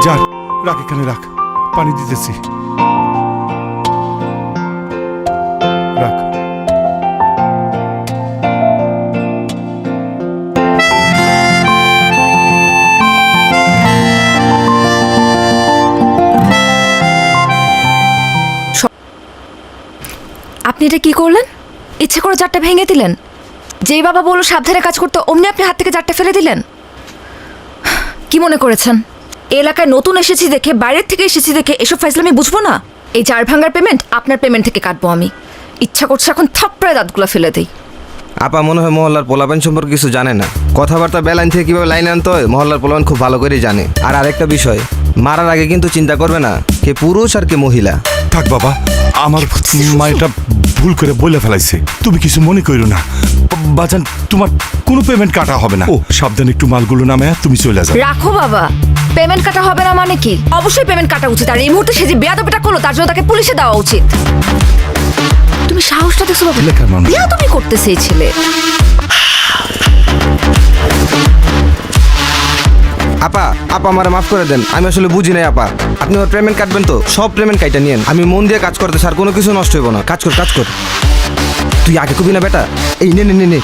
যা রাখ, এখানে রাখ, পানি দিতেছি, রাখ। আপনি এটা কি করলেন? ইচ্ছে করে জারটা ভেঙে দিলেন? যেই বাবা বললো সাবধানে কাজ করতে অমনি আপনি হাত থেকে জারটা ফেলে দিলেন। কি মনে করেছেন এই এলাকায় নতুন এসেছি দেখে, বাইরের থেকে এসেছি দেখে এসব ফাইজলামি বুঝবো না? এই জার ভাঙার পেমেন্ট আপনার পেমেন্ট থেকে কাটবো আমি। ইচ্ছা করছে এখন থাপ্পড়ায় দাঁতগুলো ফেলে দেই। আপা মনে হয় মহল্লার পোলাপান সম্পর্কে কিছু জানে না। কথাবার্তা বেলাইন থেকে কিভাবে লাইন আনতে হয় মহল্লার পোলাপান খুব ভালো করেই জানে। আর আরেকটা বিষয়, মারার আগে কিন্তু চিন্তা করবে না কে পুরুষ আর কে মহিলা। থাক বাবা, আমার মায়েরটা ভুল করে বলে ফেলাইছে, তুমি কিছু মনে করো না। বাজান, তোমার কোনো পেমেন্ট কাটা হবে না। ও সাবধানে একটু মালগুলো নামে তুমি চলে যাও। রাখো বাবা, পেমেন্ট কাটা হবে না মানে কি? অবশ্যই পেমেন্ট কাটা উচিত। আর এই মুহূর্তে সে যে বেয়াদবিটা করলো তার জন্য তাকে পুলিশে দেওয়া উচিত। তুমি সাহসটা দেখছো বাবা? বেয়াদবি করতেছে এই ছেলে। আপা আপা আমারে মাফ করে দেন, আমি আসলে বুঝি নাই আপা। আপনি ওর পেমেন্ট কাটবেন তো সব পেমেন্ট কাইটা নিয়েন। আমি মন দিয়ে কাজ করতে স্যার, কোনো কিছু নষ্ট হইব না। কাজ কর কাজ কর। তুই আগে কবি না বেটা, এই নে নে নে নে।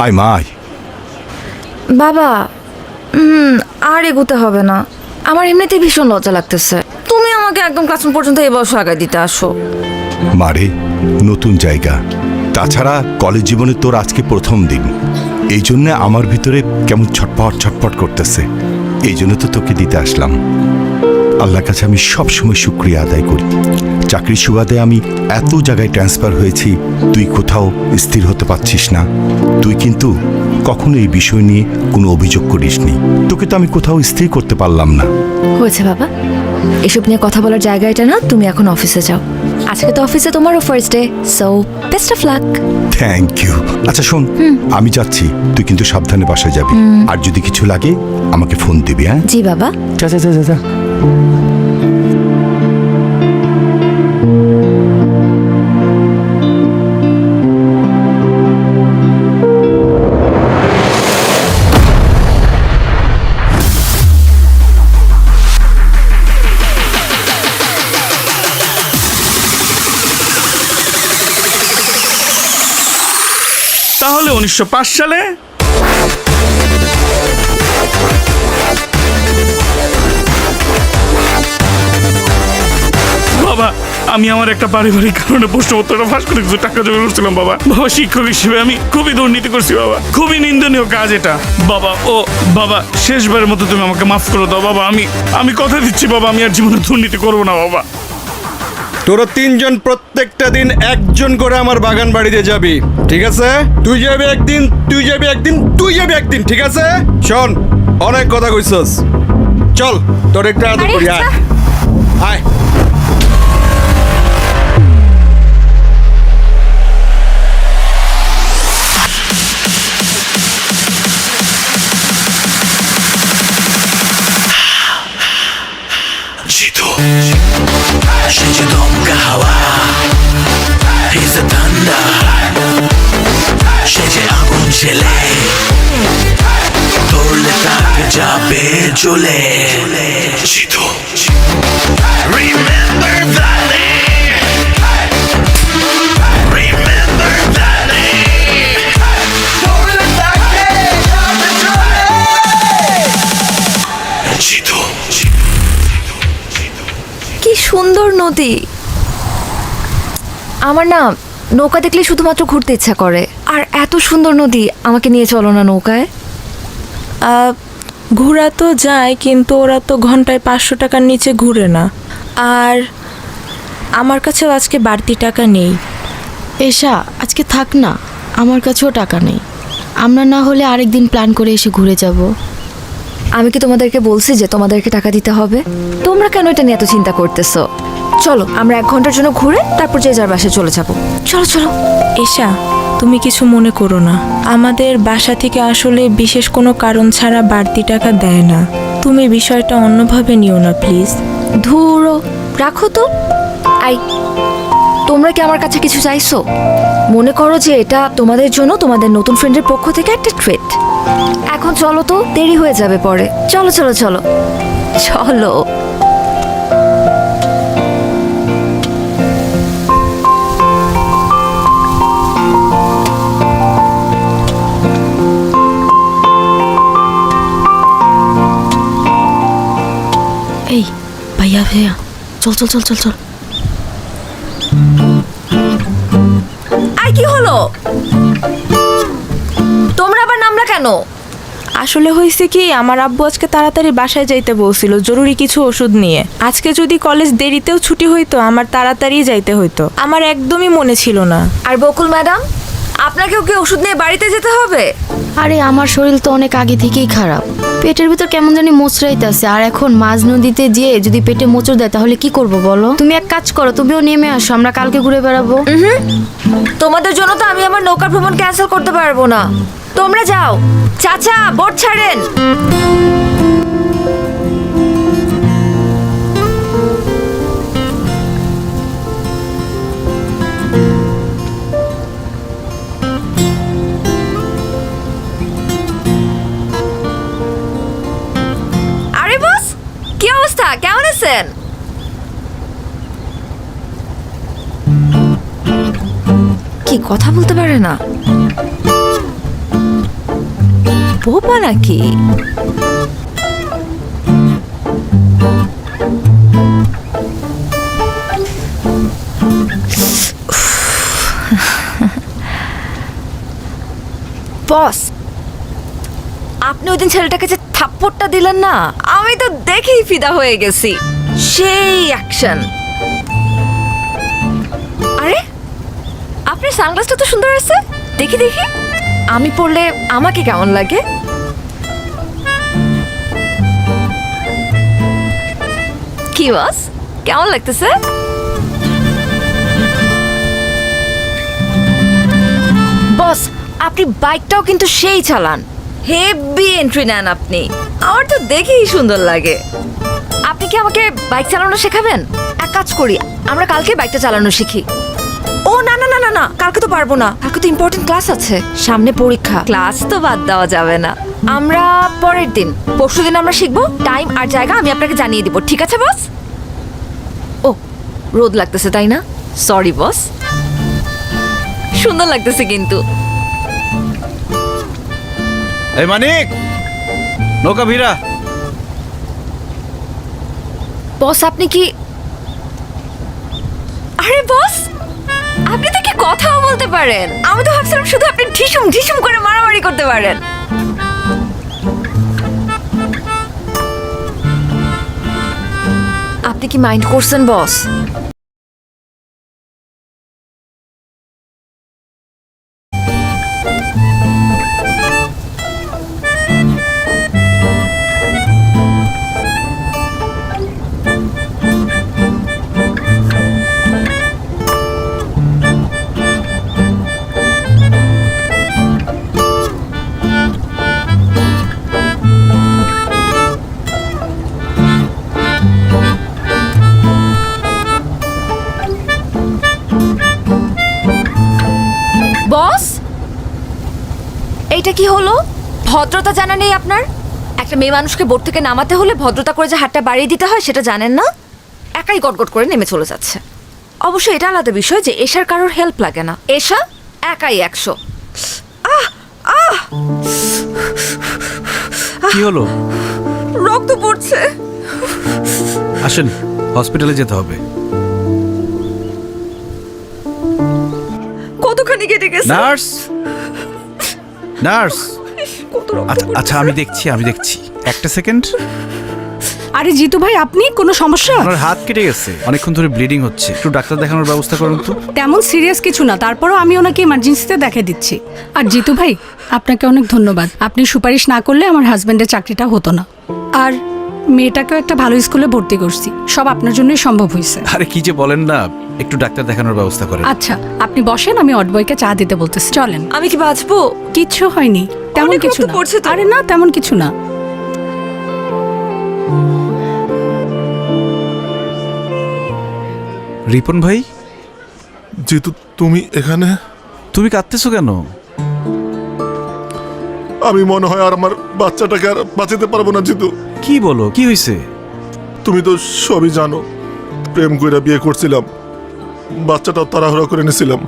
আয় মা আয়। বাবা আর এগোতে হবে না, আমার এমনিতেই ভীষণ লজ্জা লাগতেছে। তুমি আমাকে একদম ক্লাসরুম পর্যন্ত এই বয়স আগায় দিতে আসো। মারে, নতুন জায়গা, তাছাড়া কলেজ জীবনে তোর আজকে প্রথম দিন, এই জন্য আমার ভিতরে কেমন ছটপট ছটপট করতেছে। এই জন্য তো তোকে দিতে আসলাম। আল্লাহর কাছে আমি সবসময় শুকরিয়া আদায় করি। চাকরির সুবাদে আমি এত জায়গায় ট্রান্সফার হয়েছি, তুই কোথাও স্থির হতে পারছিস না। তুই কিন্তু কখনো এই বিষয় নিয়ে কোনো অভিযোগ করিসনি। তোকে তো আমি কোথাও স্থির করতে পারলাম না। হয়েছে বাবা, এসব নিয়ে কথা বলার জায়গা এটা না। তুমি এখন অফিসে যাও। আজকে তো অফিসে তোমারও first day, so best of luck. Thank you. আচ্ছা শোন, আমি যাচ্ছি, তুই কিন্তু সাবধানে বাসায় যাবি। আর যদি কিছু লাগে আমাকে ফোন দিবি। হ্যাঁ জি বাবা। যা যা যা যা। তাহলে 1905 সালে বাবা আমি আমার একটা পারিবারিক কারণে প্রশ্নপত্রটা ফাঁস করে কিছু টাকা জমা করছিলাম বাবা। বাবা শিক্ষক হিসেবে আমি খুবই দুর্নীতি করছি বাবা, খুবই নিন্দনীয় কাজ এটা বাবা। ও বাবা, শেষবারের মতো তুমি আমাকে মাফ করে দাও বাবা। আমি কথা দিচ্ছি বাবা, আমি আর জীবনে দুর্নীতি করবো না বাবা। তোরা তিনজন প্রত্যেকটা দিন একজন করে আমার বাগান বাড়িতে যাবি, ঠিক আছে? তুই যাবি একদিন, তুই যাবি একদিন, তুই যাবি একদিন, ঠিক আছে? শোন, অনেক কথা কইছস, চল তোর একটা আদর করি। আয় আয়। সে যে দমকা হাওয়া, he's a thunder, সে যে আগুন ছেলে, ধরলে তাকে যাবে জ্বলে। Jitu, remember that name, remember that name, ধরলে তাকে যাবে জ্বলে। জিতু, কি সুন্দর নদী, আমার না নৌকা দেখলে শুধুমাত্র ঘুরতে ইচ্ছা করে, আর এত সুন্দর নদী, আমাকে নিয়ে চলো না নৌকায়। ঘোরা তো যায়, কিন্তু ওরা তো ঘন্টায় 500 টাকার নিচে ঘুরে না। আর আমার কাছেও আজকে বাড়তি টাকা নেই। এসা আজকে থাক না, আমার কাছেও টাকা নেই। আমরা না হলে আরেকদিন প্ল্যান করে এসে ঘুরে যাব। আমি কি তোমাদেরকে বলছি যে তোমাদেরকে টাকা দিতে হবে? তোমরা কেন এটা নিয়ে এত চিন্তা করতেছো? চলো আমরা 1 ঘন্টার জন্য ঘুরে তারপর যে যার বাসায় চলে যাব। চলো চলো। এসা, তুমি কিছু মনে করো না, আমাদের বাসা থেকে আসলে বিশেষ কোনো কারণ ছাড়া বাড়তি টাকা দেয় না। তুমি বিষয়টা অন্যভাবে নিও না প্লিজ। ধুরো, রাখো তো। আই, তোমরা কি আমার কাছে কিছু চাইছো? মনে করো যে এটা তোমাদের জন্য তোমাদের নতুন ফ্রেন্ডের পক্ষ থেকে একটা ট্রিট। এখন চলো তো, দেরি হয়ে যাবে পরে। চলো চলো চলো চলো। এই ভাইয়া ভাইয়া, চল চল চল চল চল। আই, কি হলো? তোমরা আবার নামলা কেন? আসলে হয়েছে কি, আমার আব্বু আজকে তাড়াতাড়ি বাসায় যাইতে বলছিল জরুরি কিছু ওষুধ নিয়ে। আজকে যদি কলেজ দেরিতেও ছুটি হইতো, আমার তাড়াতাড়ি যাইতে হইতো। আমার একদমই মনে ছিল না। আর বকুল ম্যাডাম, আপনাকেও কি ওষুধ নিয়ে বাড়িতে যেতে হবে? আরে আমার শরীর তো অনেক আগে থেকেই খারাপ, পেটের ভিতর কেমন জানি মোচড়াইতেছে। আর এখন মাঝ নদীতে যেয়ে যদি পেটে মোচড় দেয় তাহলে কি করব বলো? তুমি এক কাজ করো, তুমিও নেমে আসো, আমরা কালকে ঘুরে বেড়াবো। তোমাদের জন্য তো আমি আমার নৌকা ভ্রমণ ক্যান্সেল করতে পারবো না। তোমরা যাও। চাচা, বোট ছাড়েন। আরে বস, কি অবস্থা? কেমন আছেন? কি কথা বলতে পারে না? বোবা নাকি? বস, আপনি ওই দিন ছেলেটাকে যে থাপ্পড়টা দিলেন না, আমি তো দেখেই ফিদা হয়ে গেছি। সেই অ্যাকশন। আরে, আপনার সানগ্লাসটা তো সুন্দর আছে, দেখি দেখি। আমি পরলে আমাকে কেমন লাগে? কি বস, কেমন লাগতেছে? বস, আপনি বাইকটাও কিন্তু সেই চালান, হেভি এন্ট্রি নেন আপনি। আমার তো দেখেই সুন্দর লাগে। আপনি কি আমাকে বাইক চালানো শেখাবেন? এক কাজ করি, আমরা কালকে বাইকটা চালানো শিখি। ও না না না না না, কালকে তো পারবো না, কালকে তো ইম্পর্টেন্ট ক্লাস আছে, সামনে পরীক্ষা। ক্লাস তো বাদ দেওয়া যাবে না, আমরা পরের দিন, পরশুদিন আমরা শিখবো। টাইম আর জায়গা আমি আপনাকে জানিয়ে দিব, ঠিক আছে বস? ও, রোদ লাগতেছে তাই না? Sorry boss. সুন্দর লাগতেছে কিন্তু। এই মানিক, নৌকা ভিড়া। বস, আপনি কি? আরে বস, আপনি তো কি কথাও বলতে পারেন। আমি তো ভাবছিলাম শুধু আপনি ঢিসুম ঢিসুম করে মারামারি করতে পারেন। আপনি কি মাইন্ড করছেন বস? বস, এইটা কি হলো? ভদ্রতা জানা নেই আপনার? একটা মেয়ে মানুষকে বোট থেকে নামাতে হলে ভদ্রতা করে যে হাতটা বাড়িয়ে দিতে হয় সেটা জানেন না? একাই গটগট করে নেমে চলে যাচ্ছে। অবশ্য এটা আলাদা বিষয় যে এশার কারোর হেল্প লাগে না, এশা একাই 100। কি হলো? রক্ত পড়ছে। আসেন, হসপিটালে যেতে হবে। কতখানি কেটে গেছে। নার্স নার্স কত রক্ত আচ্ছা আচ্ছা আমি দেখছি একটা সেকেন্ড। আরে জিতু ভাই, আপনি কোনো সমস্যা? আপনার হাত কেটে গেছে, অনেকক্ষণ ধরে ব্লিডিং হচ্ছে, একটু ডাক্তার দেখানোর ব্যবস্থা করুন তো। তেমন সিরিয়াস কিছু না, তারপরও আমি ওনাকে ইমার্জেন্সিতে দেখে দিচ্ছি। আর জিতু ভাই, আপনাকে অনেক ধন্যবাদ। আপনি সুপারিশ না করলে আমার হাজবেন্ডের চাকরিটা হতো না। আর মেয়েটাকেও একটা ভালো স্কুলে ভর্তি করছি, সব আপনার জন্যই সম্ভব হয়েছে। আরে কি যে বলেন না, একটু ডাক্তার দেখানোর ব্যবস্থা করেন। আচ্ছা আপনি বসেন, আমি অটবয়কে চা দিতে বলতেছি। চলেন। আমি কি বাঁচবো? কিচ্ছু হয়নি, তেমন অনেক কিছু রক্ত না। পড়ছে তো। আরে না, তেমন কিছু না। রিপন ভাই, জিতু, তুমি এখানে? তুমি কাঁদতেছো কেন? আমি মনে হয় আর আমার বাচ্চাটাকে আর বাঁচাতে পারবো না জিতু। কি বলো, কি হয়েছে? তুমি তো সবই জানো, প্রেম কইরা বিয়ে করছিলাম, বাচ্চাটাও তাড়াহুড়া করে নিয়েছিলাম।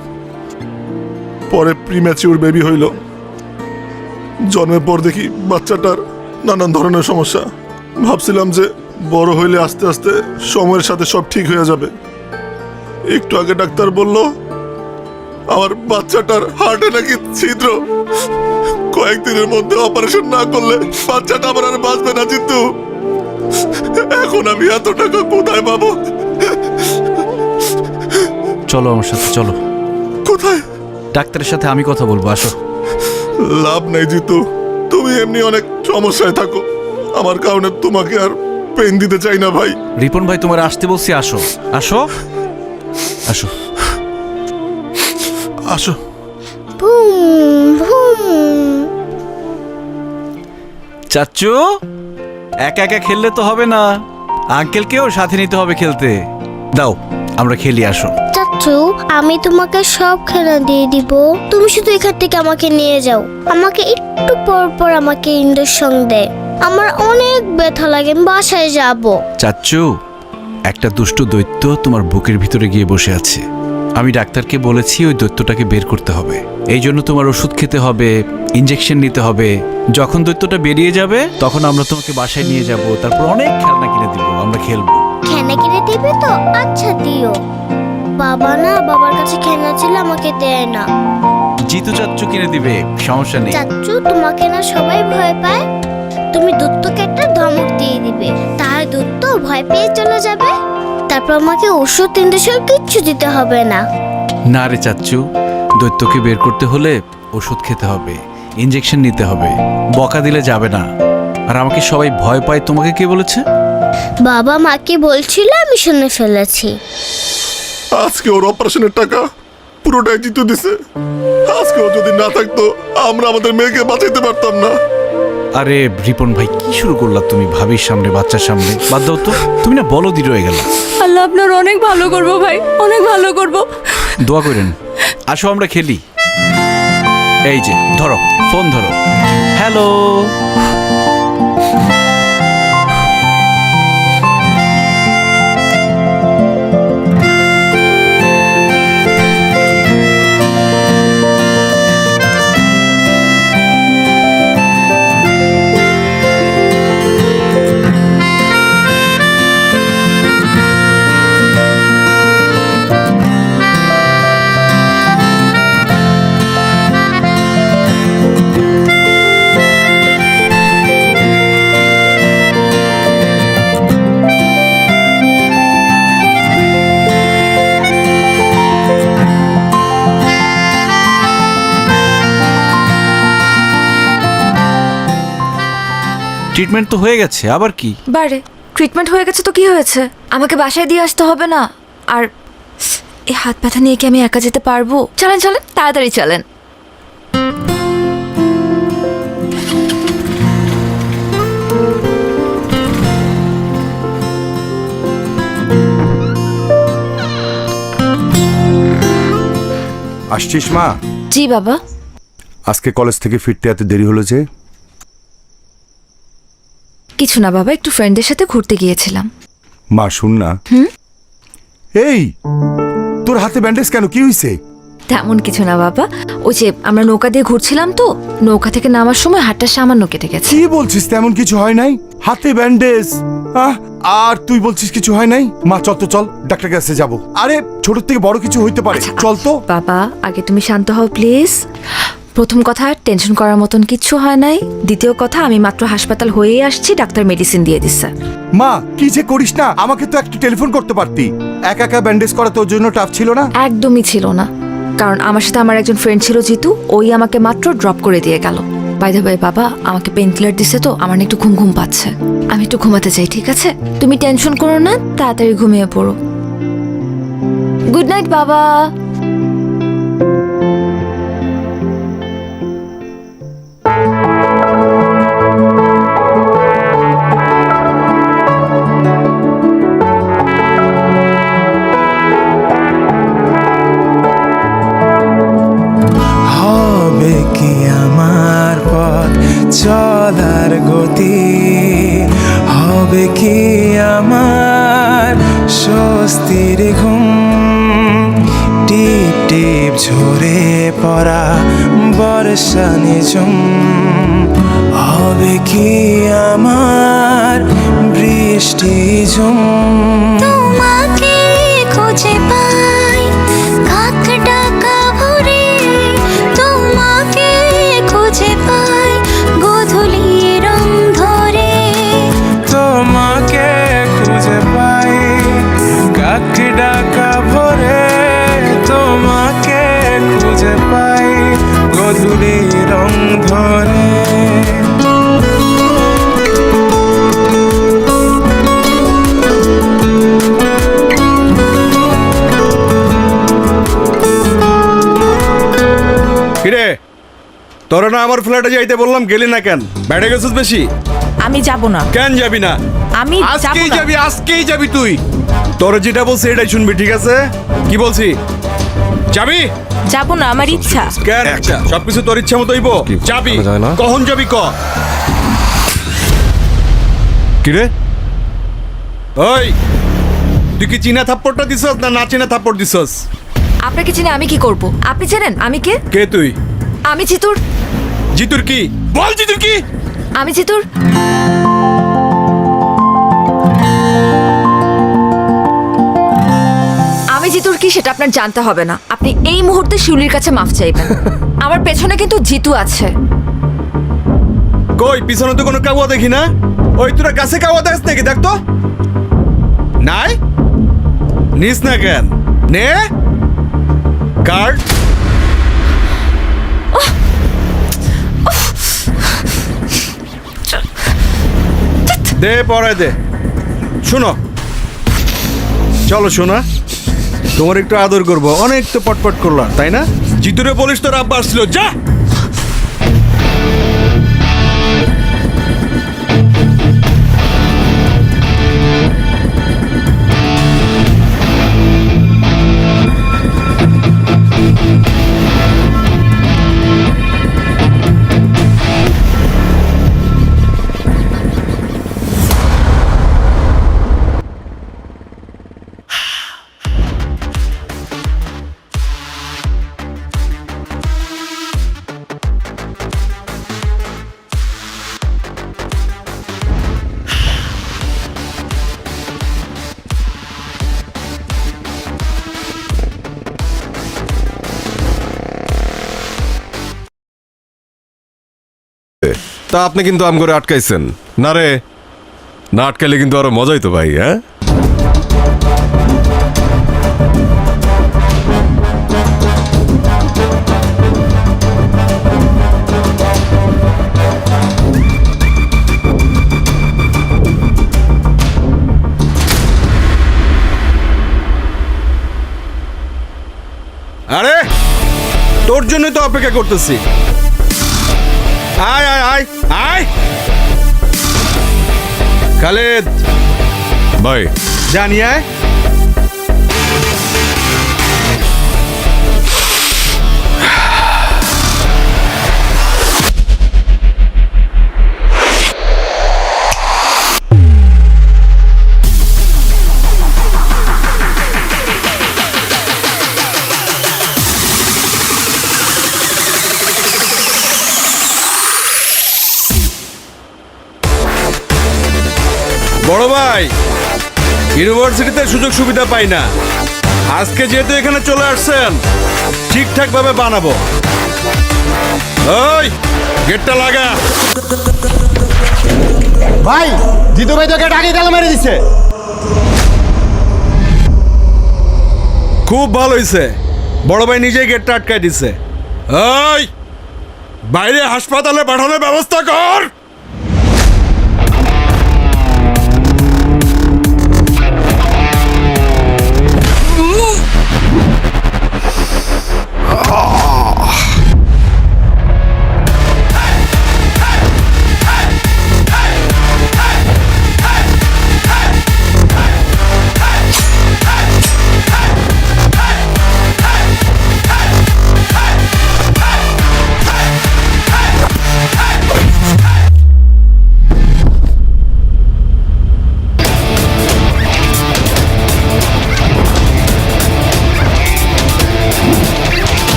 পরে প্রিম্যাচিউর বেবি হইল। জন্মের পর দেখি বাচ্চাটার নানান ধরনের সমস্যা। ভাবছিলাম যে বড় হইলে আস্তে আস্তে সময়ের সাথে সব ঠিক হয়ে যাবে। একটু আগে ডাক্তার বলল আমার বাচ্চাটার হার্টে নাকি ছিদ্র, কয়েকদিনের মধ্যে অপারেশন না করলে বাচ্চাটা আমার আর বাঁচবে না জিতু। এখন আমি এত টাকা কোথায় পাবো? চলো আমার সাথে, চলো। কোথায়? ডাক্তারের সাথে আমি কথা বলবো, আসো। লাভ নাই জিতু, তুমি এমনি অনেক সমস্যায় থাকো, আমার কারণে তোমাকে আর পেন দিতে চাই না ভাই। রিপন ভাই, তোমার আসতে বলছি, আসো আসো আসো আসো। চাচ্চু, একা একা খেললে তো হবে না, আঙ্কেলকেও সাথে নিতে হবে খেলতে। দাও আমরা খেলি, আসো। চাচ্চু, আমি তোমাকে সব খেলা দিয়ে দিব, তুমি শুধু এখান থেকে আমাকে নিয়ে যাও। আমাকে একটু পর পর আমাকে ইঞ্জেকশন দেয়, আমার অনেক ব্যথা লাগে, আমি বাসায় যাব। চাচ্চু, একটা দুষ্ট দৈত্য তোমার বুকের ভিতরে গিয়ে বসে আছে। আমি ডাক্তারকে বলেছি ওই দৈত্যটাকে বের করতে হবে, এই জন্য তোমার ওষুধ খেতে হবে, ইঞ্জেকশন নিতে হবে। যখন দৈত্যটা বেরিয়ে যাবে তখন আমরা তোমাকে বাসায় নিয়ে যাব, তারপর অনেক খেলনা কিনে দিব, আমরা খেলবো। খেলনা কিনে দিবে তো? আচ্ছা দিও। বাবা না, বাবার কাছে খেলনা ছিল, আমাকে দেয় না। জিতু চাচ্চু কিনে দিবে, সমস্যা নেই। চাচ্চু, তোমাকে না সবাই ভয় পায়, তুমি দত্তকে একটা ধমক দিয়ে দিবে, তাহলে দত্ত ভয় পেয়ে চলে যাবে। তারপর আমাকে ওষুধ ইঞ্জেকশন কিচ্ছু দিতে হবে না। না রে চাচ্চু, দৈত্যকে বের করতে হলে ওষুধ খেতে হবে, ইঞ্জেকশন নিতে হবে, বকা দিলে যাবে না। আর আমাকে সবাই ভয় পায়, তোমাকে কে বলেছে? বাবা মাকে বলছিল, আমি শুনে ফেলেছি। আজকে ওর অপারেশনের টাকা পুরোটাই জিতু দিছে। আজকে ও যদি না থাকতো আমরা আমাদের মেয়েকে বাঁচাইতে পারতাম না। আরে রিপন ভাই, কি শুরু করলা তুমি ভাবির সামনে, বাচ্চার সামনে? বাদ দাও তো, তুমি না বলদি রয়ে গেল। আল্লাহ আপনার অনেক ভালো করবো ভাই, অনেক ভালো করবো। দোয়া করেন। আসো আমরা খেলি। এই যে ধরো, ফোন ধরো। হ্যালো। ট্রিটমেন্ট তো হয়ে গেছে, আবার কি? বারে ট্রিটমেন্ট হয়ে গেছে তো কি হয়েছে? আমাকে বাসায় দিয়ে আসতে হবে না। আর এই হাত ব্যথা নিয়ে কি আমি একা যেতে পারবো? চলেন চলেন, তাড়াতাড়ি চলেন। আসছিস মা? জি বাবা। আজকে কলেজ থেকে ফিরতে এত দেরি হলো যে? কিছু না বাবা, একটু ফ্রেন্ডদের সাথে ঘুরতে গিয়েছিলাম। মা শুন না। এই তোর হাতে ব্যান্ডেজ কেন, কি হয়েছে? তেমন কিছু না বাবা, ওই যে আমরা নৌকা দিয়ে ঘুরছিলাম তো, নৌকা থেকে নামার সময় হাতটা সামান্য কেটে গেছে। কি বলছিস? তেমন কিছু হয় নাই? হাতে ব্যান্ডেজ। আর তুই বলছিস কিছু হয় নাই? মা চল তো, চল ডাক্তার কাছে যাবো। আরে ছোট থেকে বড় কিছু হইতে পারে, চল তো। বাবা আগে তুমি শান্ত হও প্লিজ। প্রথম কথা, টেনশন করার মতন কিচ্ছু হয় নাই। দ্বিতীয় কথা, আমি মাত্র হাসপাতাল হয়েই আসছি, ডাক্তার মেডিসিন দিয়ে দিচ্ছে। মা কি যে করিস না, আমাকে তো একটু টেলিফোন করতে পারতি। একা একা ব্যান্ডেজ করা তোর জন্য টাফ ছিল না? একদমই ছিল না, কারণ আমার সাথে আমার একজন ফ্রেন্ড ছিল জিতু, ওই আমাকে মাত্র ড্রপ করে দিয়ে গেল। বাই দ্য ওয়ে বাবা, আমাকে পেন কিলার দিছে তো আমার না একটু ঘুম ঘুম পাচ্ছে, আমি একটু ঘুমাতে চাই, ঠিক আছে? তুমি টেনশন করো না, তাড়াতাড়ি ঘুমিয়ে পড়ো। গুড নাইট বাবা। হবে কি আমার পথ চলার গতি, হবে কি আমার স্বস্তির ঘুম, টিপ টিপ ঝরে পড়া বর্ষা নিঝুম, হবে কি আমার বৃষ্টি ঝুম। তোমাকে খুঁজে পাই কাক ডাকা ভোরে, তোমাকে খুঁজে পাই গোধূলি রং ধরে। তোমাকে খুঁজে পাই কাক ডাকা ভোরে, তোমাকে খুঁজে পাই গধূলি রং ধরে। কিরে, তোরা না আমার ফ্ল্যাটে যাইতে বললাম, গেলি না কেন? বেড়ে গেছিস বেশি? আমি যাব না। কেন যাবি না? আমি যাব আজকেই না। যাবি, আজকেই যাবি তুই। তোর যেটা বলছি এটাই শুনবি, ঠিক আছে? কি বলছি? যাবি? যাব না, আমার ইচ্ছা। কেন ইচ্ছা? সবকিছু তোর ইচ্ছা মতো হইব? যাবি? করা যায় না? কখন যাবি ক? কিরে ওই, তুই কি চীনা থাপ্পড়টা দিছস না না চীনা থাপ্পড় দিছস? আপনাকে চিনে আমি কি করব? আপনি জানেন আমি কে? কে তুই? আমি জিতুর। জিতুর কি? বল জিতুর কি? আমি জিতুর আমি জিতুর কি সেটা আপনার জানতে হবে না। আপনি এই মুহূর্তে শিউলির কাছে মাফ চাইবেন। আমার পেছনে কিন্তু জিতু আছে। কই পিছনে তো কোনো কাউয়া দেখি না। ওই তোরা গাছে কাউয়া দেখ নাকি? দেখ তো। নাই নিস না কেন? নে কার্ড। দে পড়ায় দে। শোনো, চলো শোনা, তোমার একটু আদর করবো। অনেক তো পটপট করলাম, তাই না? জিতুরে বলিস তোর আব্বা আসছিল, যা। তা আপনি কিন্তু আম করে আটকাইছেন না রে? না আটকাইলে কিন্তু আরো মজাই তো ভাই। হ্যাঁ, আরে তোর জন্য তো অপেক্ষা করতেছি। আয় আয় আয় আয় খালেদ ভাই জানি আয়। বড় ভাই ইউনিভার্সিটিতে সুযোগ সুবিধা পাই না, আজকে যেহেতু এখানে চলে আসছেন ঠিকঠাক ভাবে বানাবো। ওই গেটটা লাগা। ভাই জিতু ভাই তো গেট আগে তালা মেরে দিচ্ছে। খুব ভালো হয়েছে, বড় ভাই নিজেই গেটটা আটকায় দিচ্ছে। ওই বাইরে হাসপাতালে পাঠানোর ব্যবস্থা কর।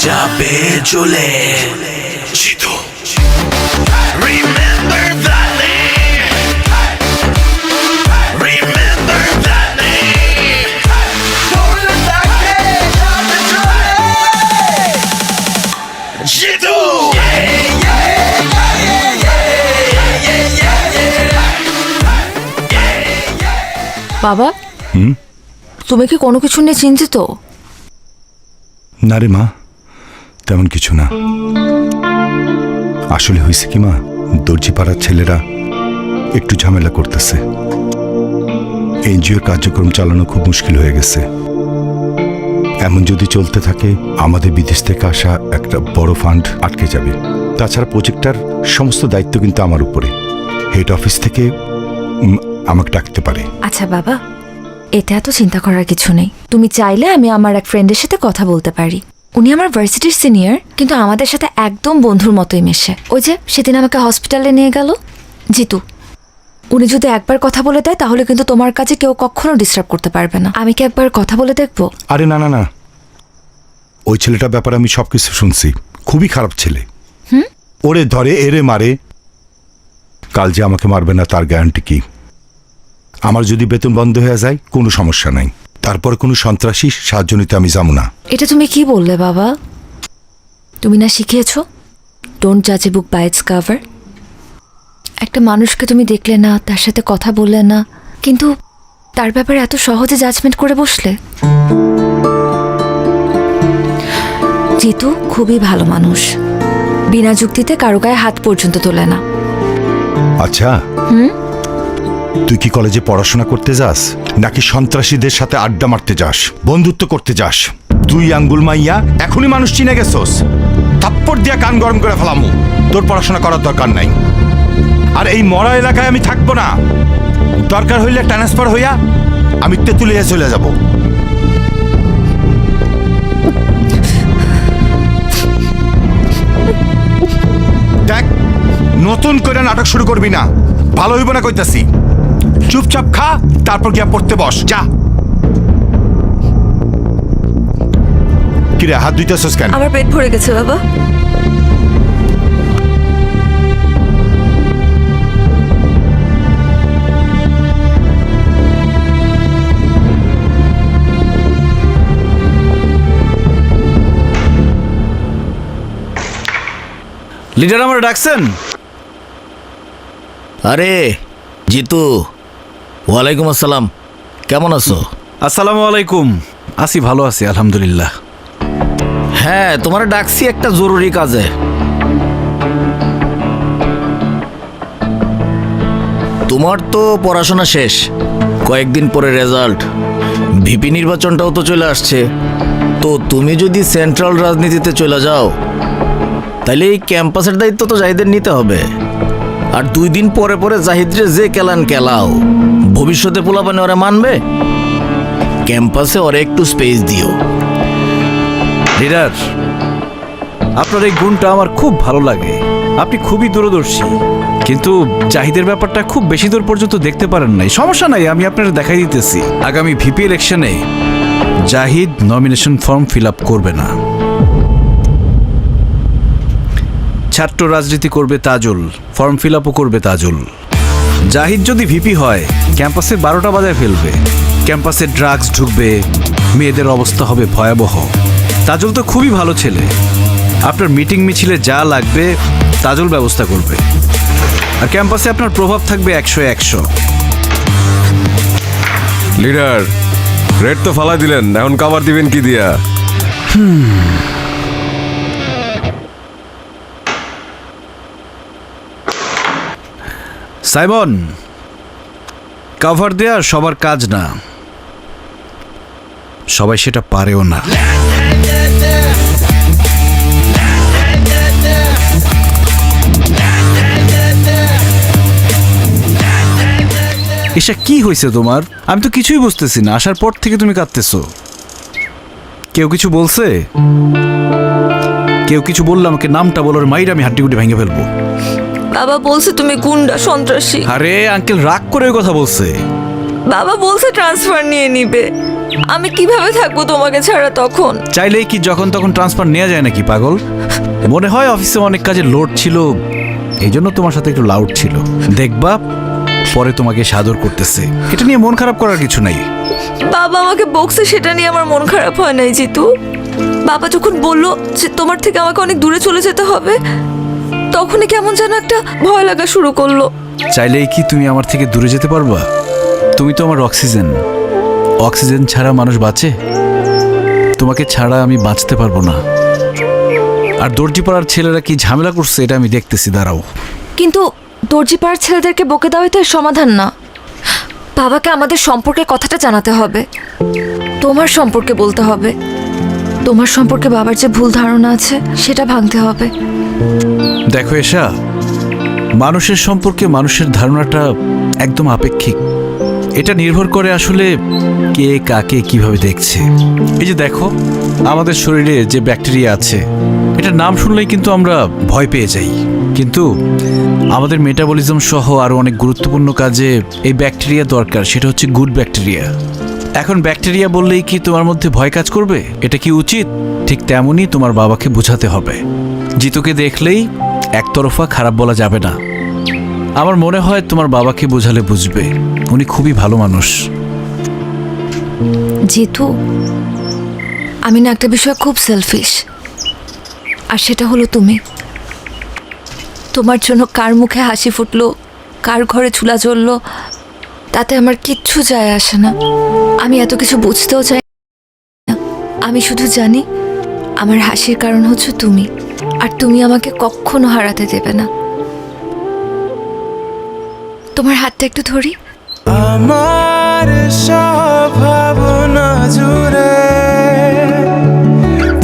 যাবে চলে Jitu. Remember that name. Remember that name. Jitu. বাবা তুমি কি কোনো কিছু নিয়ে চিন্তিত? না রে মা, তেমন কিছু না। আসলে হয়েছে কি মা, দর্জি পাড়ার ছেলেরা একটু ঝামেলা করতেছে। এনজিওর কার্যক্রম চালানো খুব মুশকিল হয়ে গেছে। এমন যদি চলতে থাকে আমাদের বিদেশ থেকে আসা একটা বড় ফান্ড আটকে যাবে। তাছাড়া প্রজেক্টটার সমস্ত দায়িত্ব কিন্তু আমার উপরে। হেড অফিস থেকে আমাকে ডাকতে পারে। আচ্ছা বাবা, এটা এত চিন্তা করার কিছু নেই। তুমি চাইলে আমি আমার এক ফ্রেন্ডের সাথে কথা বলতে পারি। উনি আমার ভার্সিটির সিনিয়র, কিন্তু আমাদের সাথে একদম বন্ধুর মতোই মেশে। ওই যে সেদিন আমাকে হসপিটালে নিয়ে গেল জিতু, উনি যদি একবার কথা বলে দেয় তাহলে কিন্তু তোমার কাছে কেউ কখনো ডিস্টার্ব করতে পারবে না। আমি কি একবার কথা বলে দেখবো? আরে না না না, ওই ছেলেটার ব্যাপারে আমি সবকিছু শুনছি। খুবই খারাপ ছেলে। ওরে ধরে এরে মারে, কাল যে আমাকে মারবে না তার গ্যারান্টি কি? আমার যদি বেতন বন্ধ হয়ে যায় কোনো সমস্যা নাই, তারপর কোনো সন্ত্রাসী সাহায্য নিতে আমি যাবো না। এটা তুমি কি বললে বাবা? তুমি না শিখিয়েছো ডোন্ট জাজ এ বুক বাই ইটস কভার? একটা মানুষকে তুমি দেখলে না, তার সাথে কথা বললে না, কিন্তু তার ব্যাপারে এত সহজে জাজমেন্ট করে বসলে। জিতু খুবই ভালো মানুষ, বিনা যুক্তিতে কারো গায়ে হাত পর্যন্ত তোলে না। আচ্ছা তুই কি কলেজে পড়াশোনা করতে যাস নাকি সন্ত্রাসীদের সাথে আড্ডা মারতে যাস, বন্ধুত্ব করতে যাস? তুই আঙ্গুল মাইয়া এখনই মানুষ চিনে গেছস, থাপ্পড় দিয়া কান গরম করে ফেলামু। তোর পড়াশোনা করার দরকার নাই। আর এই মরা এলাকায় আমি থাকবো না। দরকার হইলে ট্রান্সফার হইয়া আমি তেঁতুলিয়া চলে যাব। দেখ, নতুন করে নাটক শুরু করবি না, ভালো হইব না কইতাছি। চুপচাপ খা, তারপর গিয়া পড়তে বস, যা। কিরে হাত ধুইতেছস কেন? আমার পেট ভরে গেছে বাবা। লিডার আমার ডাকছেন? আরে জিতু, ওয়ালাইকুম আসসালাম, কেমন আছো? আসসালামু আলাইকুম। আছি, ভালো আছি আলহামদুলিল্লাহ। হ্যাঁ, তোমার ডাকছি একটা জরুরি কাজে। তোমার তো পড়াশোনা শেষ, কয়েকদিন পরে রেজাল্ট, ভিপি নির্বাচনটাও তো চলে আসছে। তো তুমি যদি সেন্ট্রাল রাজনীতিতে চলে যাও, তাহলে এই ক্যাম্পাসের দায়িত্ব তো জাহিদের নিতে হবে। আর 2 দিন পরে পরে জাহিদরে যে কেলান কেলাও, ভবিষ্যতে পোলাপানে ওরা মানবে? ক্যাম্পাসে ওরা একটু স্পেস দিও। লিডার, আপনার এই গুণটা আমার খুব ভালো লাগে। আপনি খুবই দূরদর্শী, কিন্তু জাহিদের ব্যাপারটা খুব বেশি দূর পর্যন্ত দেখতে পারেন নাই। সমস্যা নাই, আমি আপনার দেখাই দিতেছি। আগামী ভিপি ইলেকশনে Zahid nomination form fill up করবে না। ছাত্র রাজনীতি করবে তাজুল, ফর্ম ফিল আপও করবে তাজুল। জাহিদ যদি ভিপি হয়, ক্যাম্পাসে 12টা বাজায় ফেলবে। ক্যাম্পাসে ড্রাগস ঢুকবে, মেয়েদের অবস্থা হবে ভয়াবহ। তাজুল তো খুবই ভালো ছেলে, আপনার মিটিং মিছিলে যা লাগবে তাজুল ব্যবস্থা করবে। আর ক্যাম্পাসে আপনার প্রভাব থাকবে 100-100। লিডার, রেড তো ফালা দিলেন, এখন কাভার দিবেন কি দিয়া? সাইমন, কভার দেয়া সবার কাজ না, সবাই সেটা পারেও না। এসা কি হয়েছে তোমার? আমি তো কিছুই বুঝতেছি না। আসার পর থেকে তুমি কাঁদতেছো। কেউ কিছু বলছে? কেউ কিছু বললে আমাকে নামটা বলার মাইর আমি হাড্ডি গুটি ভেঙে ফেলবো। বাবা বলছে তুমি গুন্ডা সন্ত্রাসী। আরে আঙ্কেল রাগ করে ওই কথা বলছে। বাবা বলছে ট্রান্সফার নিয়ে নিবে। আমি কিভাবে থাকবো তোমাকে ছাড়া তখন? চাইলেই কি যখন তখন ট্রান্সফার নেওয়া যায় নাকি পাগল? মনে হয় অফিসে অনেক কাজের লোড ছিল, এই জন্য তোমার সাথে একটু লাউড ছিল। দেখবা পরে তোমাকে সাদর করতেছে, এটা নিয়ে মন খারাপ করার কিছু নাই। বাবা আমাকে বকছে, সেটা নিয়ে আমার মন খারাপ হয় নাই জিতু। বাবা যখন বললো যে তোমার থেকে আমাকে অনেক দূরে চলে যেতে হবে, তখনই কেমন যেন একটা ভয় লাগা শুরু করলো। চাইলেই কি তুমি আমার থেকে দূরে যেতে পারবা? তুমি তো আমার অক্সিজেন। অক্সিজেন ছাড়া মানুষ বাঁচে? তোমাকে ছাড়া আমি বাঁচতে পারবো না। আর দর্জিপাড়ার ছেলেরা কি ঝামেলা করছে এটা আমি দেখতেছি, দাঁড়াও। কিন্তু দর্জিপাড়ার ছেলেদেরকে বকে দেওয়াই তো এর সমাধান না। বাবাকে আমাদের সম্পর্কে কথাটা জানাতে হবে, তোমার সম্পর্কে বলতে হবে। তোমার সম্পর্কে বাবার যে ভুল ধারণা আছে সেটা ভাঙতে হবে। দেখো এশা, মানুষের সম্পর্কে মানুষের ধারণাটা একদম আপেক্ষিক। এটা নির্ভর করে আসলে কে কাকে কিভাবে দেখছে। এই যে দেখো, আমাদের শরীরে যে ব্যাকটেরিয়া আছে, এটার নাম শুনলেই কিন্তু আমরা ভয় পেয়ে যাই। কিন্তু আমাদের মেটাবলিজম সহ আরও অনেক গুরুত্বপূর্ণ কাজে এই ব্যাকটেরিয়া দরকার, সেটা হচ্ছে গুড ব্যাকটেরিয়া। এখন ব্যাকটেরিয়া বললেই কি তোমার মধ্যে ভয় কাজ করবে? এটা কি উচিত? ঠিক তেমনই তোমার বাবাকে বোঝাতে হবে। জিতুকে দেখলেই একতরফা খারাপ বলা যাবে না। আমার মনে হয় তোমার বাবাকে বোঝালে বুঝবে, উনি খুবই ভালো মানুষ। জিতু, আমি না একটা বিষয় খুব সেলফিশ, আর সেটা হলো তুমি। তোমার জন্য কার মুখে হাসি ফুটলো, কার ঘরে চুলা জ্বললো, তাতে আমার কিচ্ছু যায় আসে না। আমি এত কিছু বুঝতেও চাই না। আমি শুধু জানি আমার হাসির কারণ হচ্ছে তুমি, আর তুমি আমাকে কখনো হারাতে দেবে না। তোমার হাতটা একটু ধরি। আমার সব ভাবনা জুড়ে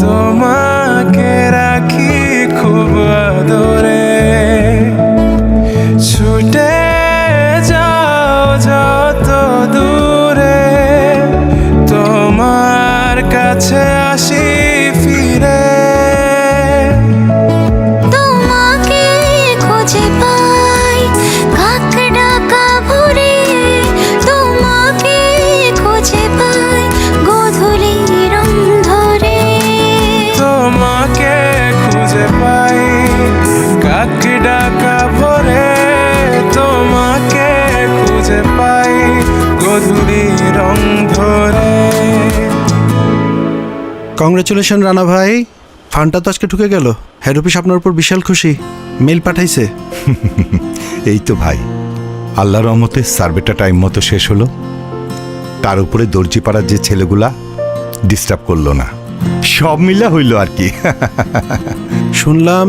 তোমাকে রাখি খুব আদরে, ছুটে যাও যত দূরে, তোমার কাছে আসি ফিরে। তোমাকে খুঁজে পাই কাকড়া কাভরে, তোমাকে খুঁজে পাই গোধূলি রং ধরে। তোমাকে খুঁজে পাই কাকড়া কাভরে, তোমাকে খুঁজে পাই গোধূলি রং ধরে। কংগ্রেচুলেশন রানা ভাই, ফান্ডটা তো আজকে ঢুকে গেল। হেড অফিস আপনার উপর বিশাল খুশি, মেল পাঠাইছে। এই তো ভাই, আল্লাহর রহমতে সার্ভেটা টাইম মতো শেষ হলো। তার উপরে দর্জিপাড়ার যে ছেলেগুলা ডিস্টার্ব করলো না, সব মিলা হইলো আর কি। শুনলাম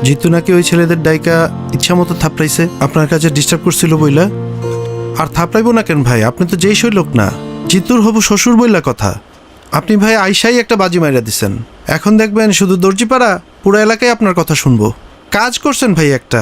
জিতু নাকি ওই ছেলেদের ডাইকা ইচ্ছা মতো থাপড়াইছে, আপনার কাছে ডিস্টার্ব করছিল বইলা। আর থাপড়াইবো না কেন ভাই, আপনি তো যেই সই লোক না, জিতুর হবু শ্বশুর বইলা কথা। আপনি ভাই আইসাই একটা বাজি মাইরা দিছেন, এখন দেখবেন শুধু দর্জিপাড়া পুরো এলাকায় আপনার কথা শুনবো। কাজ করছেন ভাই একটা।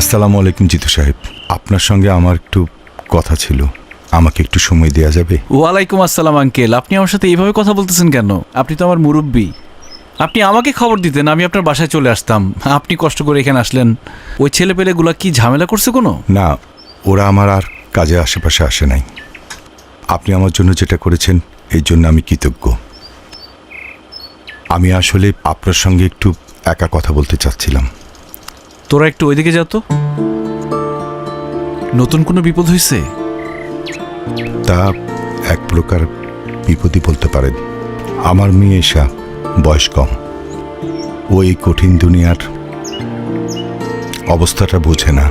আসসালামু আলাইকুম জিতু সাহেব, আপনার সঙ্গে আমার একটু কথা ছিল, আমাকে একটু সময় দেওয়া যাবে? ওয়ালাইকুম আসসালাম আঙ্কেল, আপনি আমার সাথে এইভাবে কথা বলতেছেন কেন? আপনি তো আমার মুরব্বী। আপনি আমাকে খবর দিতেন, আমি আপনার বাসায় চলে আসতাম। আপনি কষ্ট করে এখানে আসলেন। ওই ছেলেপেলেগুলা কি ঝামেলা করছে কোনো? না, ওরা আমার আর কাজে আশেপাশে আসে নাই। আপনি আমার জন্য যেটা করেছেন এই জন্য আমি কৃতজ্ঞ। আমি আসলে আপনার সঙ্গে একটু একা কথা বলতে চাচ্ছিলাম। তোরা একটু ওইদিকে যা তো। নতুন কোনো বিপদ হয়েছে? তা এক প্রকার বিপদই বলতে পারেন। আমার মেয়ে এসা বয়স কম, ও এই কঠিন দুনিয়ার অবস্থাটা বোঝে না।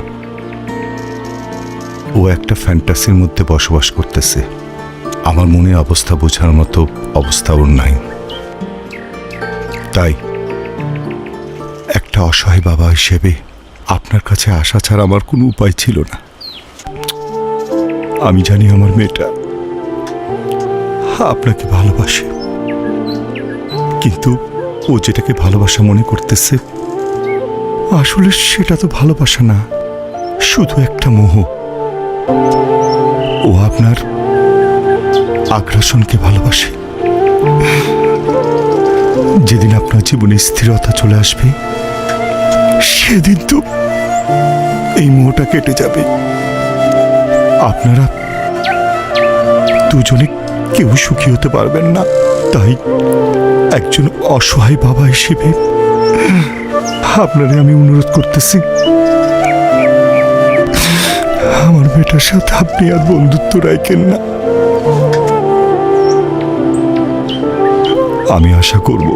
ও একটা ফ্যান্টাসির মধ্যে বসবাস করতেছে। আমার মনে অবস্থা বোঝার মতো অবস্থা ওর নাই। তাই একটা অসহায় বাবা হিসেবে আপনার কাছে আসা ছাড়া আমার কোনো উপায় ছিল না। আমি জানি আমার মেয়েটা আপনাকে ভালোবাসে, কিন্তু ও যেটাকে ভালোবাসা মনে করতেছে আসলে সেটা তো ভালোবাসা না, শুধু একটা মোহ। ও আপনার আগ্রাসনকে ভালোবাসে। যেদিন আপনার জীবনে স্থিরতা চলে আসবে সেদিন তো এই মোহটা কেটে যাবে। আপনারা দুজনে কেউ সুখী হতে পারবেন না। তাই একজন অসহায় বাবা হিসেবে আপনারে আমি অনুরোধ করতেছি, আমার বেটার সাথে আপনি আর বন্ধুত্ব রাখেন না। আমি আশা করব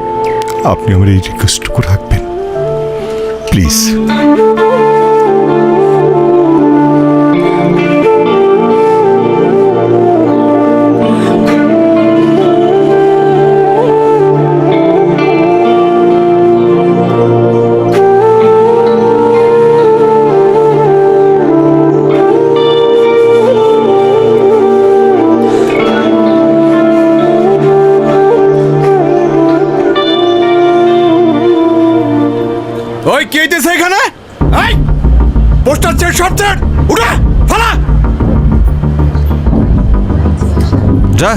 আপনি আমার এই রিকোয়েস্টটুকু রাখবেন, প্লিজ। ওই কে দিছে এখানে? এই পোস্টার চেট সব চেট উঠা ফালা যা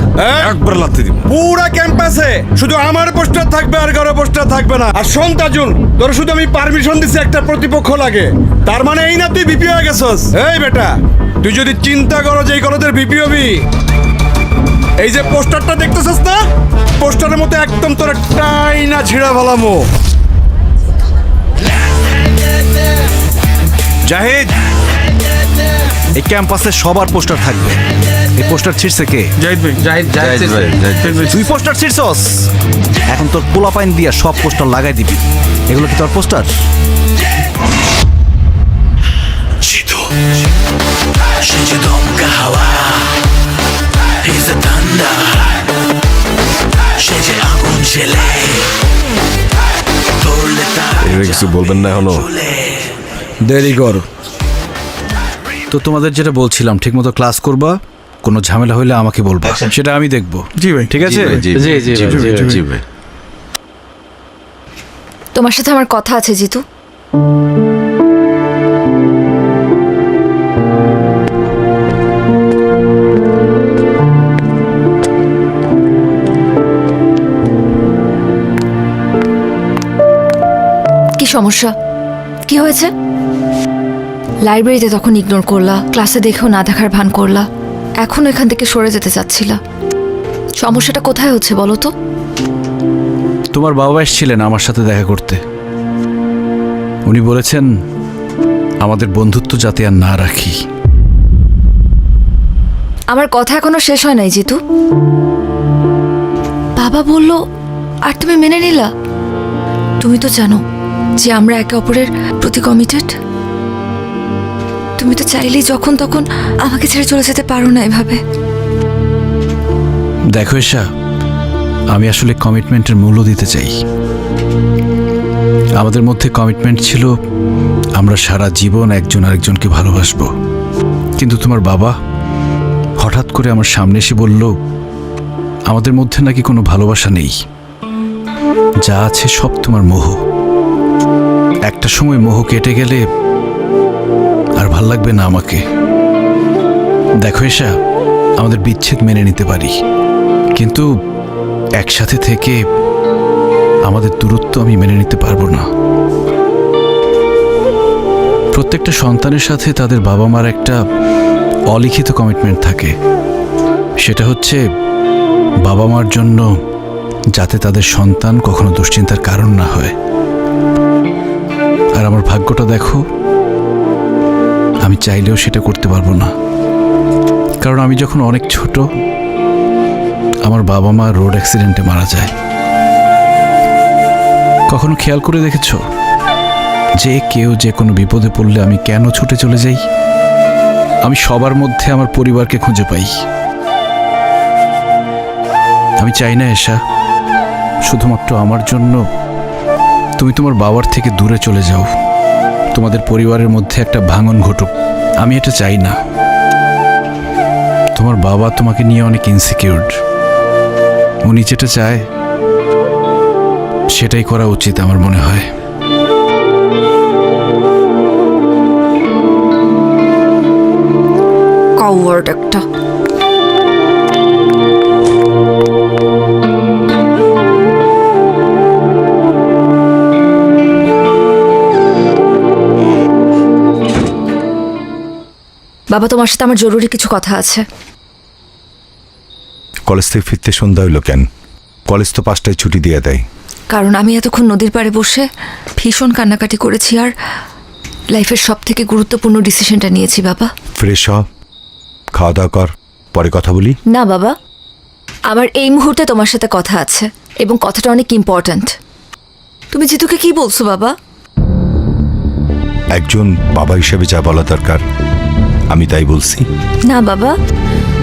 একবার লাথি দিব। পুরা ক্যাম্পাসে শুধু আমার পোস্টার থাকবে, আর কারো পোস্টার থাকবে না। আর শোন তাজুল, তোর শুধু আমি পারমিশন দিছি, একটা প্রতিপক্ষ লাগে। তার মানে এই না তুই ভিপি হয়ে গেছস? এই বেটা, তুই যদি চিন্তা করো যে এই কলেজের ভিপি হবি, এই যে পোস্টারটা দেখতেছস না, পোস্টারের মতো একদম তোর টাই না ছিঁড়া ভালামো। জাহিদ, এই ক্যাম্পাসে সবার পোস্টার থাকবে। এই পোস্টার ছিঁড়ছে কে? জাহিদ ভাই, জাহিদ ভাই। তুই পোস্টার ছিঁড়ছস, এখন তোর পোলাপাইন দিয়া সব পোস্টার লাগাই দিবি। এগুলো কি তোর পোস্টার? কিছু বলবেন না এখনো? দেরি কর। তো তোমাদের যেটা বলছিলাম, ঠিকমতো ক্লাস করবা, কোনো ঝামেলা হইলে আমাকে বলবা, সেটা আমি দেখবো। জি ভাই। ঠিক আছে? জি ভাই। তোমার সাথে আমার কথা আছে জিতু। কি সমস্যা? কি হয়েছে? লাইব্রেরিতে তখন ইগনোর করলা, ক্লাসে দেখেও না দেখার ভান করলা, এখন এখান থেকে সরে যেতে চাচ্ছিলা। সমস্যাটা কোথায় হচ্ছে বলো তো? তোমার বাবা এসেছিলেন আমার সাথে দেখা করতে। উনি বলেছেন আমাদের বন্ধুত্ব যাতে আর না রাখি। আমার কথা এখনো শেষ হয় নাই জিতু। বাবা বলল আর তুমি মেনে নিলা? তুমি তো জানো যে আমরা একে অপরের প্রতি কমিটেড। তুমি তো চাইলেই যখন তখন আমাকে ছেড়ে চলে যেতে পারো না এভাবে। দেখো এশা, আমি আসলে কমিটমেন্টের মূল্য দিতে চাই। আমাদের মধ্যে কমিটমেন্ট ছিল আমরা সারা জীবন একজন আরেকজনকে ভালোবাসবো। কিন্তু তোমার বাবা হঠাৎ করে আমার সামনে এসে বলল আমাদের মধ্যে নাকি কোনো ভালোবাসা নেই, যা আছে সব তোমার মোহ। একটা সময় মোহ কেটে গেলে আর ভাল লাগবে না আমাকে। দেখো এশা, আমাদের বিচ্ছেদ মেনে নিতে পারি, কিন্তু একসাথে থেকে আমাদের দূরত্ব আমি মেনে নিতে পারবো না। প্রত্যেকটা সন্তানের সাথে তাদের বাবা মার একটা অলিখিত কমিটমেন্ট থাকে, সেটা হচ্ছে বাবা মার জন্য যাতে তাদের সন্তান কখনো দুশ্চিন্তার কারণ না হয়। আর আমার ভাগ্যটা দেখো, আমি চাইলেও সেটা করতে পারবো না। কারণ আমি যখন অনেক ছোট, আমার বাবা মা রোড অ্যাক্সিডেন্টে মারা যায়। কখনো খেয়াল করে দেখেছ যে কেউ যে কোনো বিপদে পড়লে আমি কেন ছুটে চলে যাই? আমি সবার মধ্যে আমার পরিবারকে খুঁজে পাই। আমি চাই না এশা শুধুমাত্র আমার জন্য তুমি তোমার বাবার থেকে দূরে চলে যাও, তোমাদের পরিবারের মধ্যে একটা ভাঙন ঘটুক। আমি এটা চাই না। তোমার বাবা তোমাকে নিয়ে অনেক ইনসিকিউরড। উনি যেটা চায় সেটাই করা উচিত আমার মনে হয়। কাউয়ার্ড একটা। বাবা, তোমার সাথে আমার জরুরি কিছু কথা আছে। কলেজ থেকে ফিরতে সন্ধ্যা হইল কেন? কলেজ তো 5টায় ছুটি দিয়ে দেয়। কারণ আমি এতক্ষণ নদীর পাড়ে বসে ভীষণ কান্নাকাটি করেছি আর লাইফের সব থেকে গুরুত্বপূর্ণ ডিসিশনটা নিয়েছি বাবা। ফ্রেশ হ, খাওয়া দাওয়া কর, পরে কথা বলি। না বাবা, আমার এই মুহূর্তে তোমার সাথে কথা আছে এবং কথাটা অনেক ইম্পর্ট্যান্ট। তুমি জিতুকে কি বলছো বাবা? একজন বাবা হিসেবে যা বলা দরকার আমি তাই বলছি। না বাবা,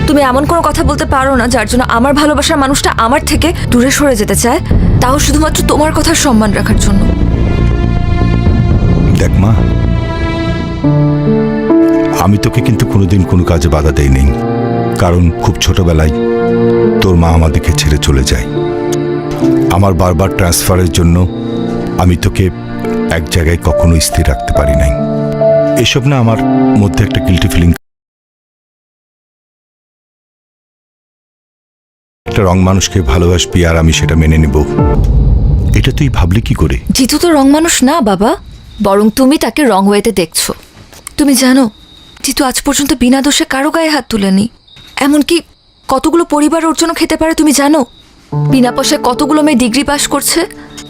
তুমি এমন কোনো কথা বলতে পারো না যার জন্য আমার ভালোবাসার মানুষটা আমার থেকে দূরে সরে যেতে চায়, তাও শুধুমাত্র তোমার কথার সম্মান রাখার জন্য। দেখ মা, আমি তোকে কিন্তু কোনোদিন কোনো কাজে বাধা দেই নেই, কারণ খুব ছোটবেলায় তোর মা আমাদেরকে ছেড়ে চলে যায়। আমার বারবার ট্রান্সফারের জন্য আমি তোকে এক জায়গায় কখনো স্থির রাখতে পারি নাই। এসব না আমার মধ্যে একটা গিল্টি ফিলিং। একটা রং মানুষকে ভালোবাসবি আর আমি সেটা মেনে নেব, এটা তুই ভাবলি কি করে? জিতু তো রং মানুষ না বাবা, বরং তুমি তাকে রং ওয়েতে দেখছো। তুমি জানো জিতু আজ পর্যন্ত বিনা দোষে কারো গায়ে হাত তুলেনি। এমনকি কতগুলো পরিবার ওর জন্য খেতে পারে তুমি জানো? বিনা পয়সায় কতগুলো মেয়ে ডিগ্রি পাস করছে,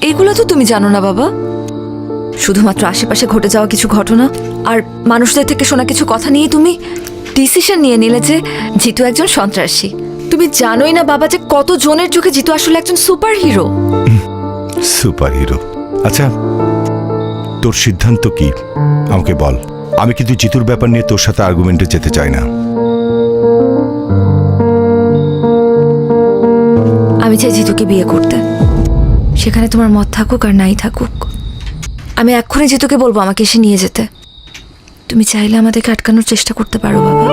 এগুলো তো তুমি জানো না বাবা। শুধুমাত্র আশেপাশে ঘটে যাওয়া কিছু ঘটনা আর মানুষদের থেকে শোনা কিছু কথা নিয়ে তুমি ডিসিশন নিয়ে নিলে যে জিতু একজন সন্ত্রাসী। তুমি জানোই না বাবা যে কত জনের চোখে জিতু আসলে একজন সুপার হিরো। Super hero? আচ্ছা, তোর সিদ্ধান্ত কি আমাকে বল। আমি কিন্তু জিতুর ব্যাপার নিয়ে তোর সাথে আর্গুমেন্টে যেতে চাই না। আমি চাই জিতুকে বিয়ে করতে, সেখানে তোমার মত থাকুক আর নাই থাকুক। আমি এক্ষুনি জিতুকে বলবো আমাকে এসে নিয়ে যেতে। তুমি চাইলে আমাদেরকে আটকানোর চেষ্টা করতে পারো বাবা।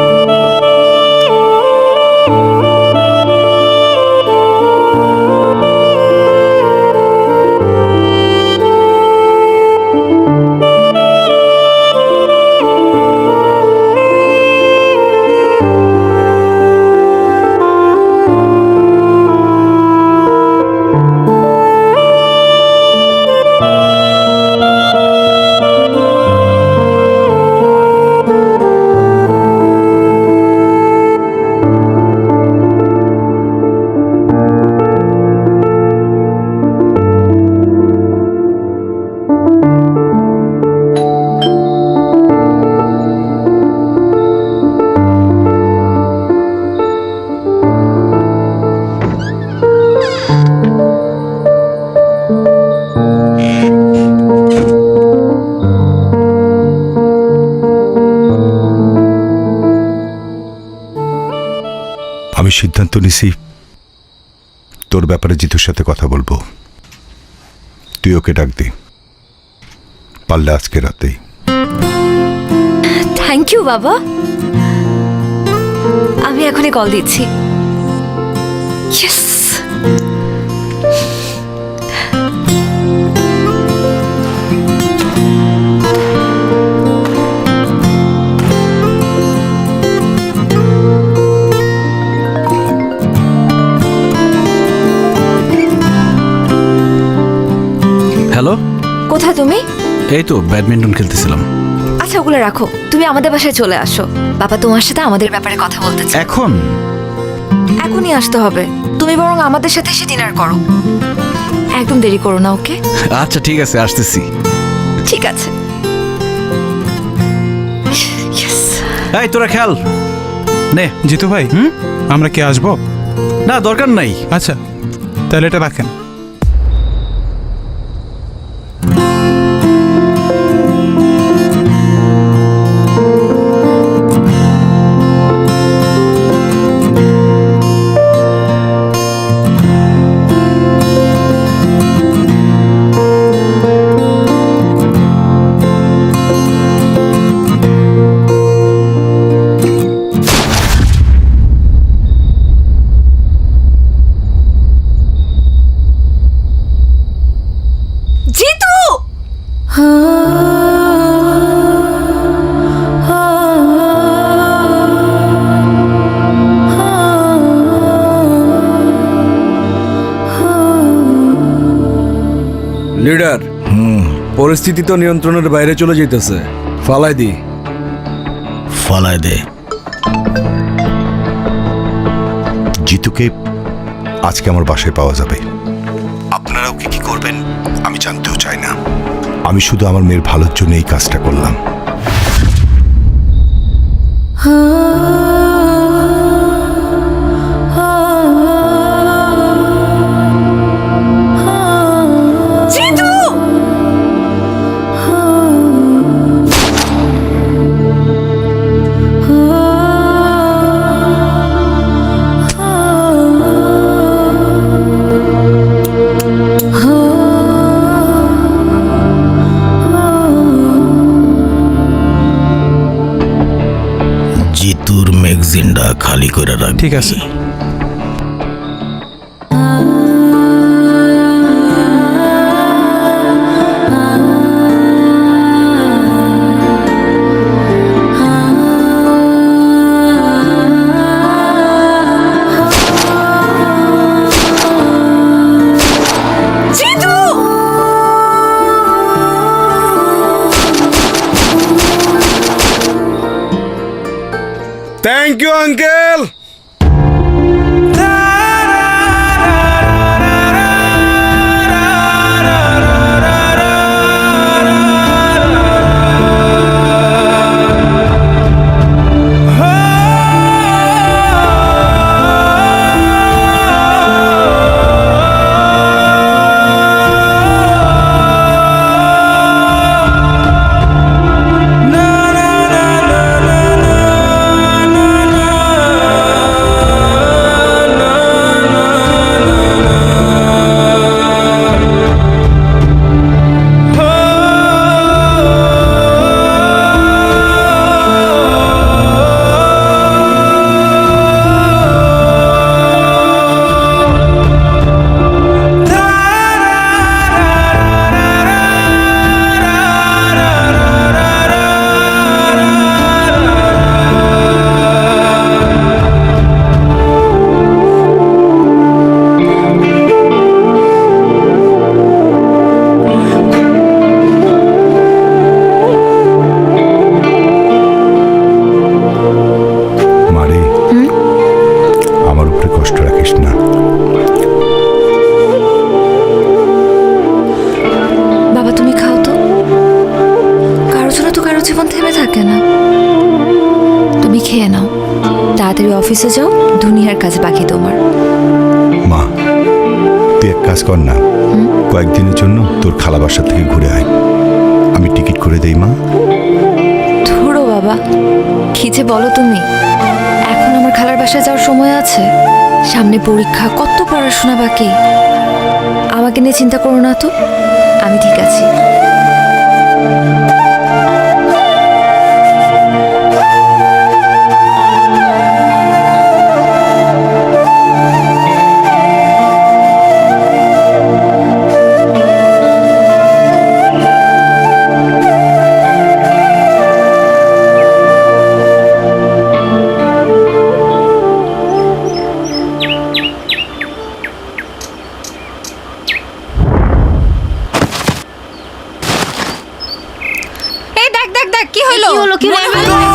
আমি সিদ্ধান্ত নিছি তোর ব্যাপারে জিতুর সাথে কথা বলবো। তুই ওকে ডাক দে, পারলে আজকে রাতেই। থ্যাংক ইউ বাবা, আমি এখনই কল দিচ্ছি। ইয়েস। হ্যালো, কোথায় তুমি? এই তো ব্যাডমিন্টন খেলতেছিলাম। আচ্ছা ওগুলো রাখো, তুমি আমাদের বাসায় চলে আসো। বাবা তোমার সাথে আমাদের ব্যাপারে কথা বলতে চায়। এখন এখনই আসতে হবে। তুমি বরং আমাদের সাথে এসে ডিনার করো, একদম দেরি করো না, ওকে? আচ্ছা ঠিক আছে, আসতেছি। ঠিক আছে। Yes. এই তোরা খেয়াল নে। জিতু ভাই, আমরা কি আসবো? না, দরকার নাই। আচ্ছা তাহলে এটা রাখেন। জিতু! লিডার, পরিস্থিতি তো নিয়ন্ত্রণের বাইরে চলে যেতেছে, ফালাই দি। ফালায় দে। জিতুকে আজকে আমার বাসায় পাওয়া যাবে। আপনারা ওকে কি করবেন আমি জানতেও চাই না। আমি শুধু আমার মেয়ের ভালোর জন্য এই কাজটা করলাম। জিতু! জিতুর ম্যাগজিনটা খালি করে রাখ। ঠিক আছে। জিতু! Thank you uncle. তাড়াতাড়ি অফিসে যাও, দুনিয়ার কাজ বাকি তোমার। মা তুই এক কাজ কর না, কয়েকদিনের জন্য তোর খালা বাসা থেকে ঘুরে আয়, আমি টিকিট করে দেই। মা ধরো বাবা, কি যে বলো তুমি, এখন আমার খালার বাসা বাসায় যাওয়ার সময় আছে? সামনে পরীক্ষা, কত পড়াশোনা বাকি। আমাকে নিয়ে চিন্তা করো না তো, আমি ঠিক আছি। এই দেখ দেখ দেখ কি হলো? কি হলো? কি হলো?